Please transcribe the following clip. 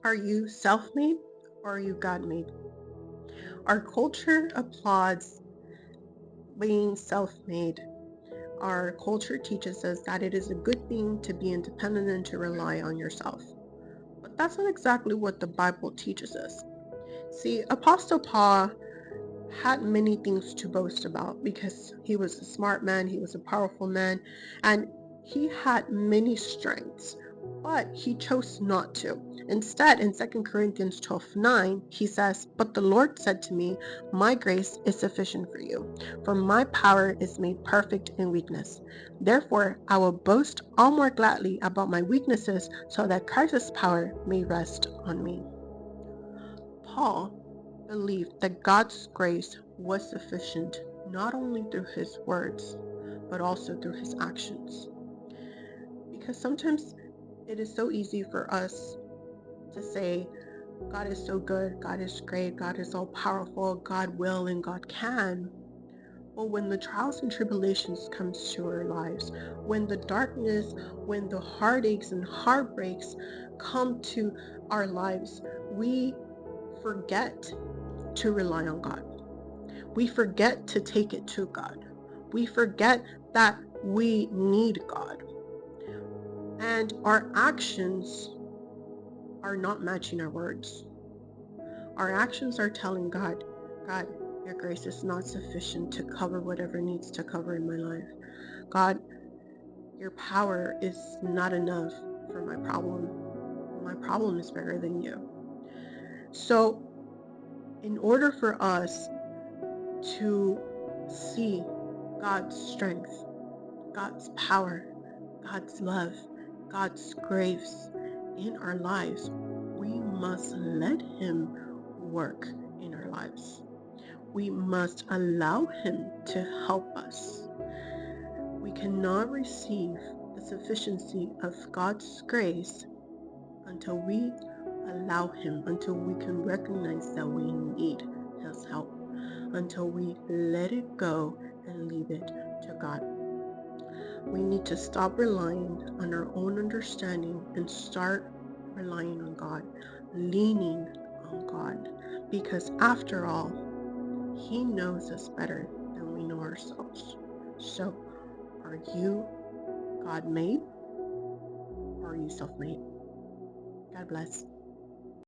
Are you self made or are you God made? Our culture applauds being self made. Our culture teaches us that it is a good thing to be independent and to rely on yourself. But that's not exactly what the Bible teaches us. See, Apostle Paul had many things to boast about because he was a smart man, he was a powerful man, and he had many strengths, but he chose not to. Instead, in 2 Corinthians 12:9, he says, "But the Lord said to me, My grace is sufficient for you, for my power is made perfect in weakness. Therefore, I will boast all more gladly about my weaknesses so that Christ's power may rest on me." Paul believed that God's grace was sufficient not only through his words, but also through his actions. Because sometimes it is so easy for us to say, God is so good, God is great, God is all powerful, God will and God can. But when the trials and tribulations comes to our lives, when the darkness, when the heartaches and heartbreaks come to our lives, we forget to rely on God. We forget to take it to God. We forget that we need God. And our actions are not matching our words. Our actions are telling God, God, your grace is not sufficient to cover whatever needs to cover in my life. God, your power is not enough for my problem. My problem is bigger than you. So, in order for us to see God's strength, God's power, God's love, God's grace in our lives, we must let Him work in our lives. We must allow Him to help us. We cannot receive the sufficiency of God's grace until we allow Him, until we can recognize that we need His help, until we let it go and leave it to God. We need to stop relying on our own understanding and start relying on God, leaning on God, because after all, He knows us better than we know ourselves. So, are you God made or are you self made? God bless.